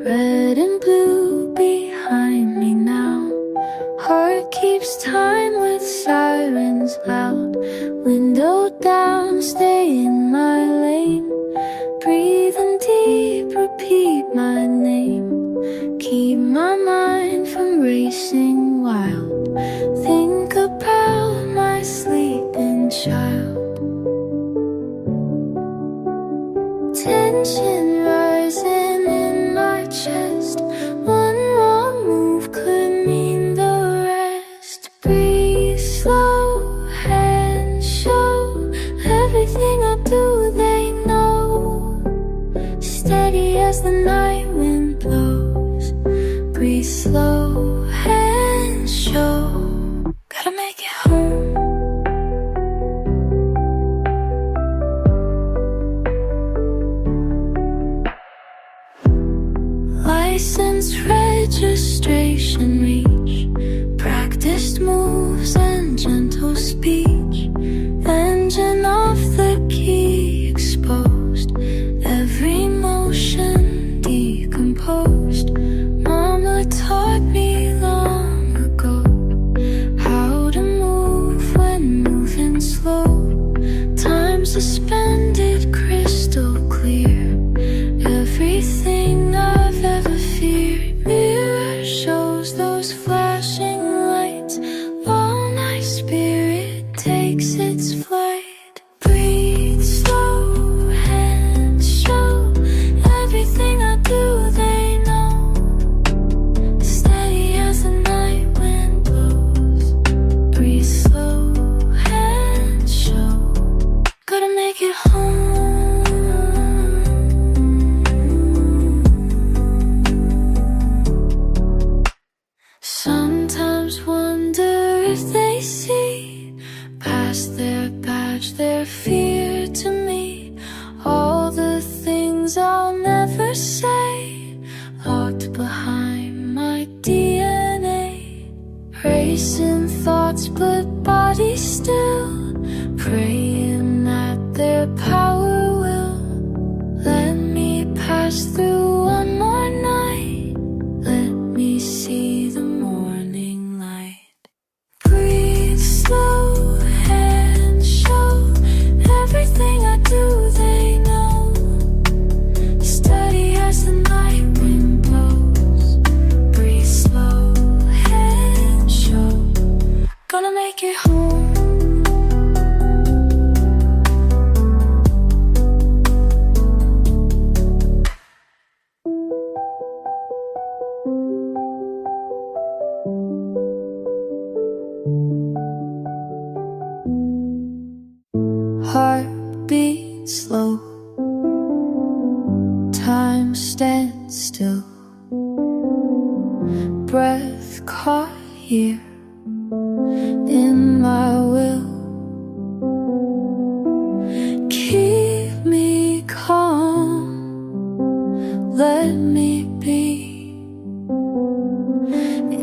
red and blue behind me now. Heart keeps time with sirens loud. Window down, stay in my lane. Breathing deep, repeat my name. Keep my mind from racing wild. Think about my sleeping child. Tension rising in my chest. One wrong move could mean the rest. Breathe slow and show. Everything I do they know. Steady as the night wind blows. Breathe slow and show. Gotta make it home. License registration reach. Practiced moves and gentle speech. Engine off the key exposed. Every motion decomposed. Mama taught me long ago how to move when moving slow. Time suspended crystal clear. Everything I've ever feared. Mirror shows those flashing lights. All my spirit takes its flight. Breathe slow and show. Everything I do they know. Steady as the night wind blows. Breathe slow and show. Gotta make it home. Sometimes wonder if they see past their badge, their fear to me. All the things I'll never say, locked behind my DNA. Racing thoughts but body still, praying that their power will let me pass through one more night. Let me see the morning light. Breathe slow and show. Everything I do they know. Steady as the night wind blows. Breathe slow and show. Gonna make it home. Heart beats slow. Time stands still. Breath caught here in my will. Keep me calm. Let me be.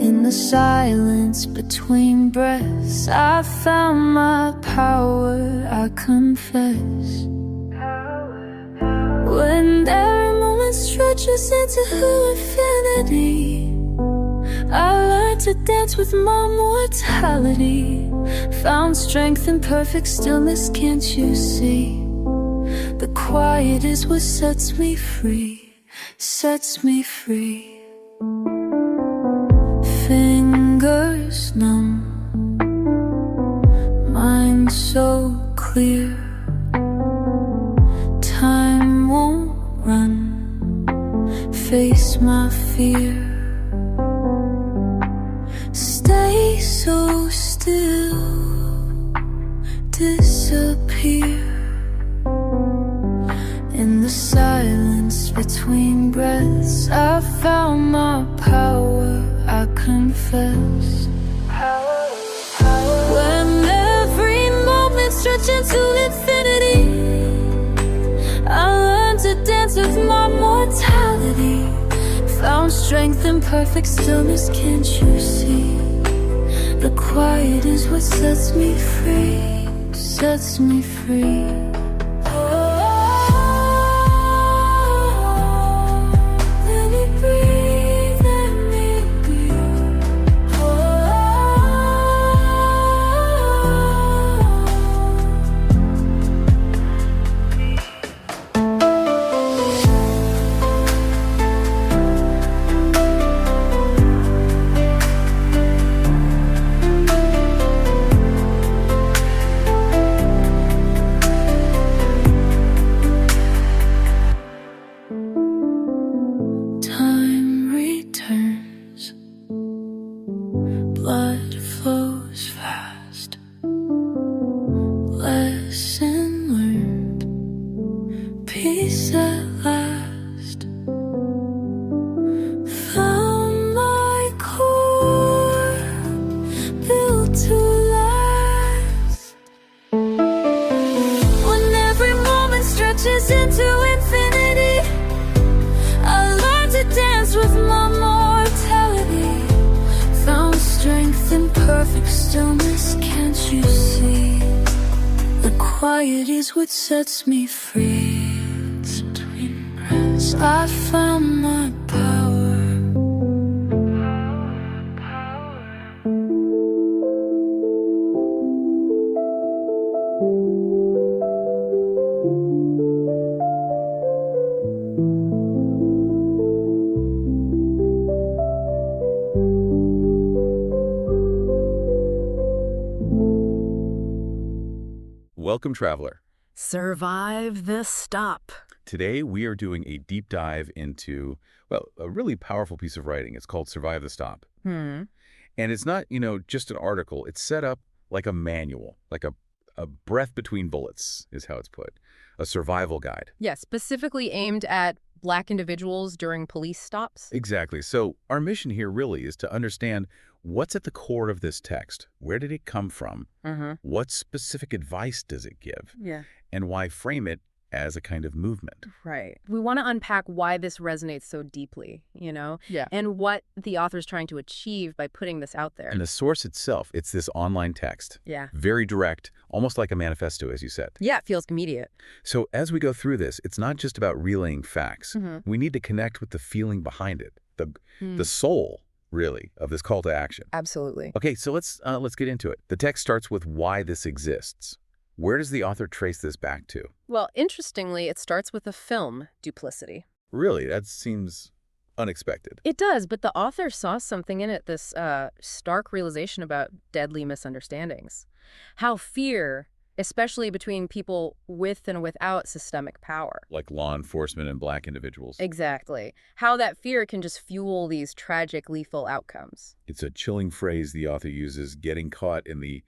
In the silence between breaths, I found my power, I confess. When every moment stretches into infinity, I learned to dance with my mortality. Found strength in perfect stillness, can't you see? The quiet is what sets me free, sets me free. Fingers numb, mind so clear. Time won't run, face my fear. Stay so still, disappear. In the silence between breaths, I found my power, I confess. When every moment stretches into infinity, I learned to dance with my mortality. Found strength in perfect stillness, can't you see? The quiet is what sets me free, sets me free. Let me breathe. stillness, can't you see? The quiet is what sets me free. Between breaths, I found my power. Welcome, traveler. Survive the stop. Today, we are doing a deep dive into, well, a really powerful piece of writing. It's called Survive the Stop. And it's not, just an article. It's set up like a manual, like a breath between bullets is how it's put. A survival guide. Yes, specifically aimed at Black individuals during police stops. Exactly. So our mission here really is to understand what's at the core of this text. Where did it come from? What specific advice does it give? Yeah. And why frame it as a kind of movement? Right. We want to unpack why this resonates so deeply, Yeah. and what the author's trying to achieve by putting this out there. And the source itself, it's this online text. Yeah. Very direct, almost like a manifesto, as you said. Yeah, it feels immediate. So as we go through this, it's not just about relaying facts. We need to connect with the feeling behind it, the soul, really, of this call to action. Absolutely. Okay, so let's get into it. The text starts with why this exists. Where does the author trace this back to? Well, interestingly, it starts with a film, Duplicity. Really, that seems unexpected. It does, but the author saw something in it, this stark realization about deadly misunderstandings. How fear, especially between people with and without systemic power. Like law enforcement and Black individuals. Exactly. How that fear can just fuel these tragic, lethal outcomes. It's a chilling phrase the author uses, getting caught in the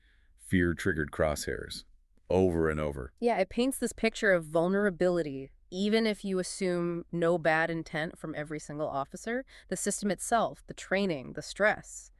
fear-triggered crosshairs. Over and over. Yeah, it paints this picture of vulnerability. Even if you assume no bad intent from every single officer, the system itself, the training, the stress,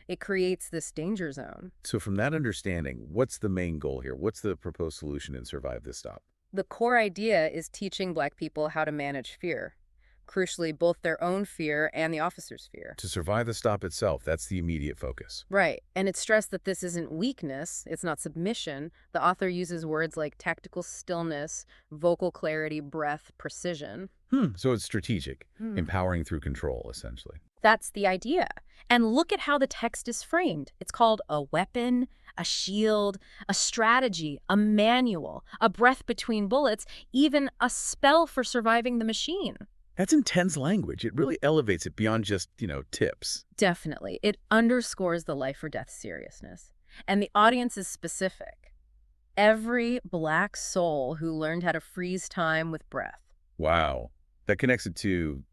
it creates this danger zone. So from that understanding, what's the main goal here? What's the proposed solution in Survive This Stop? The core idea is teaching Black people how to manage fear. Crucially, both their own fear and the officer's fear. To survive the stop itself, that's the immediate focus. Right, and it's stressed that this isn't weakness, it's not submission. The author uses words like tactical stillness, vocal clarity, breath, precision. So it's strategic, empowering through control, essentially. That's the idea. And look at how the text is framed. It's called a weapon, a shield, a strategy, a manual, a breath between bullets, even a spell for surviving the machine. That's intense language. It really elevates it beyond just, tips. Definitely. It underscores the life or death seriousness. And the audience is specific. Every Black soul who learned how to freeze time with breath. Wow. That connects it to,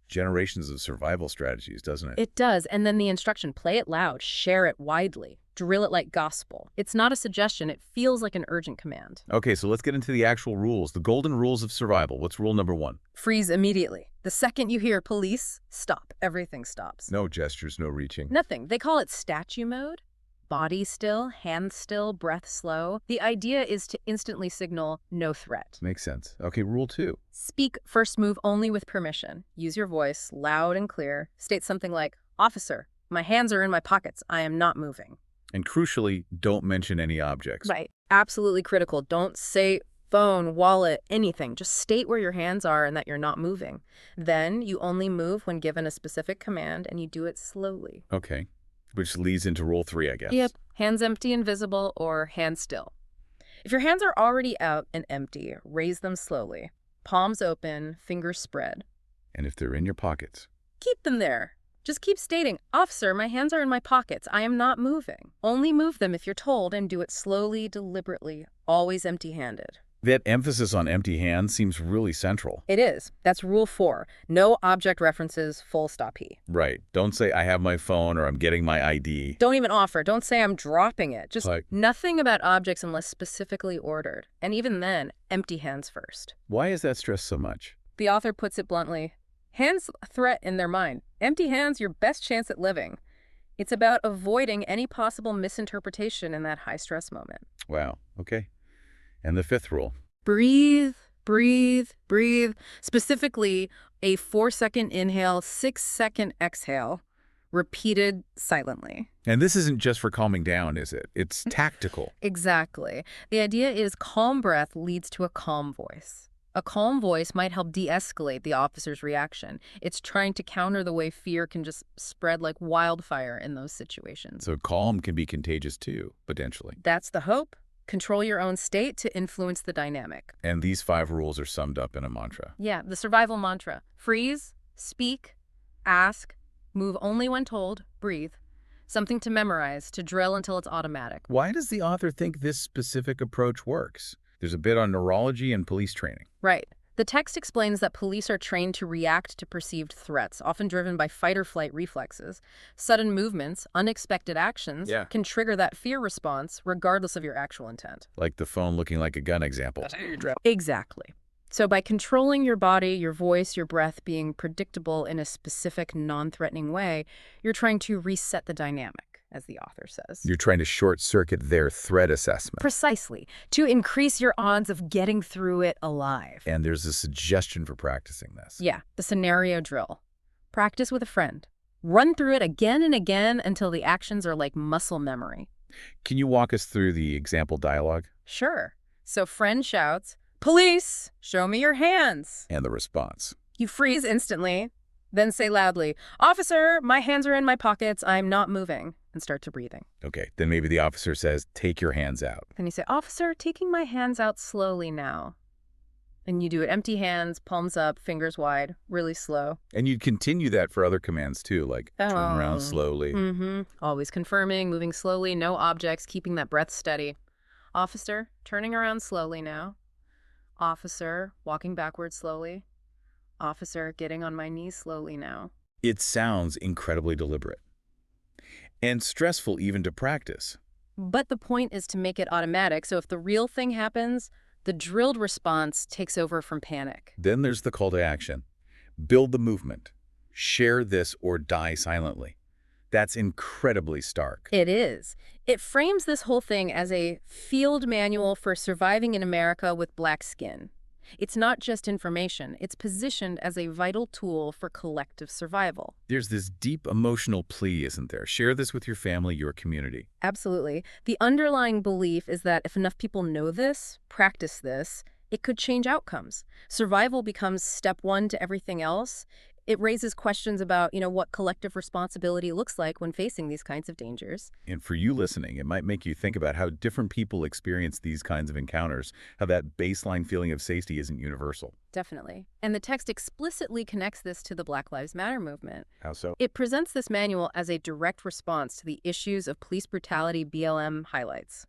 generations of survival strategies, doesn't it? It does. And then the instruction, play it loud, share it widely, drill it like gospel. It's not a suggestion. It feels like an urgent command. Okay, so let's get into the actual rules, the golden rules of survival. What's rule number 1? Freeze immediately. The second you hear police, stop. Everything stops. No gestures, no reaching. Nothing. They call it statue mode. Body still, hand still, breath slow. The idea is to instantly signal no threat. Makes sense. Okay, rule 2. Speak first move only with permission. Use your voice loud and clear. State something like, "Officer, my hands are in my pockets. I am not moving." And crucially, don't mention any objects. Right. Absolutely critical. Don't say phone, wallet, anything. Just state where your hands are and that you're not moving. Then you only move when given a specific command, and you do it slowly. Okay. Which leads into rule 3, I guess. Yep. Hands empty and visible, or hands still. If your hands are already out and empty, raise them slowly. Palms open, fingers spread. And if they're in your pockets? Keep them there. Just keep stating, "Officer, my hands are in my pockets. I am not moving." Only move them if you're told, and do it slowly, deliberately, always empty-handed. That emphasis on empty hands seems really central. It is. That's rule 4. No object references, full stop he. Right. Don't say, I have my phone or I'm getting my ID. Don't even offer. Don't say I'm dropping it. Just Like- nothing about objects unless specifically ordered. And even then, empty hands first. Why is that stressed so much? The author puts it bluntly, hands a threat in their mind. Empty hands, your best chance at living. It's about avoiding any possible misinterpretation in that high-stress moment. Wow. Okay. And the 5th rule. Breathe, breathe, breathe. Specifically, a 4-second inhale, 6-second exhale. repeated silently. And this isn't just for calming down, is it? It's tactical. Exactly. The idea is calm breath leads to a calm voice. A calm voice might help de-escalate the officer's reaction. It's trying to counter the way fear can just spread like wildfire in those situations. So calm can be contagious too, potentially. That's the hope. Control your own state to influence the dynamic. And these 5 rules are summed up in a mantra. Yeah, the survival mantra. Freeze, speak, ask, move only when told, breathe. Something to memorize, to drill until it's automatic. Why does the author think this specific approach works? There's a bit on neurology and police training. Right. The text explains that police are trained to react to perceived threats, often driven by fight-or-flight reflexes. Sudden movements, unexpected actions, can trigger that fear response regardless of your actual intent. Like the phone looking like a gun example. Exactly. So by controlling your body, your voice, your breath being predictable in a specific, non-threatening way, you're trying to reset the dynamic, as the author says. You're trying to short-circuit their threat assessment. Precisely, to increase your odds of getting through it alive. And there's a suggestion for practicing this. Yeah, the scenario drill. Practice with a friend. Run through it again and again until the actions are like muscle memory. Can you walk us through the example dialogue? Sure. So friend shouts, "Police, show me your hands." And the response. You freeze instantly, then say loudly, "Officer, my hands are in my pockets, I'm not moving," and start to breathing. Okay, then maybe the officer says, take your hands out. Then you say, "Officer, taking my hands out slowly now." And you do it empty hands, palms up, fingers wide, really slow. And you'd continue that for other commands too, like turn around slowly. Always confirming, moving slowly, no objects, keeping that breath steady. "Officer, turning around slowly now." "Officer, walking backwards slowly." "Officer, getting on my knees slowly now." It sounds incredibly deliberate. And stressful even to practice. But the point is to make it automatic, so if the real thing happens, the drilled response takes over from panic. Then there's the call to action. Build the movement. Share this or die silently. That's incredibly stark. It is. It frames this whole thing as a field manual for surviving in America with black skin. It's not just information. It's positioned as a vital tool for collective survival. There's this deep emotional plea, isn't there? Share this with your family, your community. Absolutely. The underlying belief is that if enough people know this, practice this, it could change outcomes. Survival becomes step 1 to everything else. It raises questions about, what collective responsibility looks like when facing these kinds of dangers. And for you listening, it might make you think about how different people experience these kinds of encounters, how that baseline feeling of safety isn't universal. Definitely. And the text explicitly connects this to the Black Lives Matter movement. How so? It presents this manual as a direct response to the issues of police brutality BLM highlights.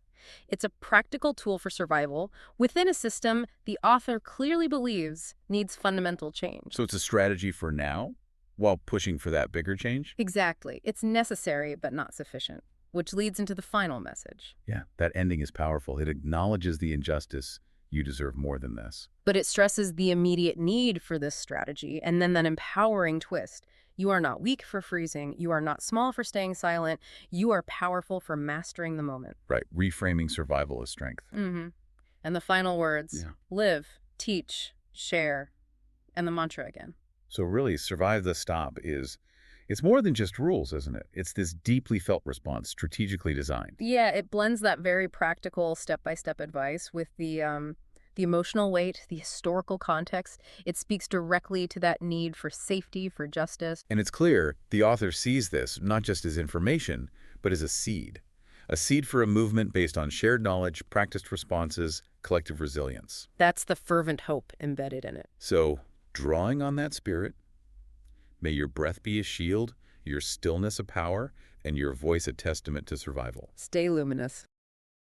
It's a practical tool for survival within a system the author clearly believes needs fundamental change. So it's a strategy for now, while pushing for that bigger change? Exactly. It's necessary, but not sufficient, which leads into the final message. Yeah, that ending is powerful. It acknowledges the injustice. You deserve more than this. But it stresses the immediate need for this strategy, and then that empowering twist. You are not weak for freezing. You are not small for staying silent. You are powerful for mastering the moment. Right, reframing survival as strength. And the final words, live, teach, share, and the mantra again. So really, Survive the Stop it's more than just rules, isn't it? It's this deeply felt response, strategically designed. Yeah, it blends that very practical step-by-step advice with the emotional weight, the historical context. It speaks directly to that need for safety, for justice. And it's clear the author sees this not just as information, but as a seed for a movement based on shared knowledge, practiced responses, collective resilience. That's the fervent hope embedded in it. So, drawing on that spirit, may your breath be a shield, your stillness a power, and your voice a testament to survival. Stay luminous.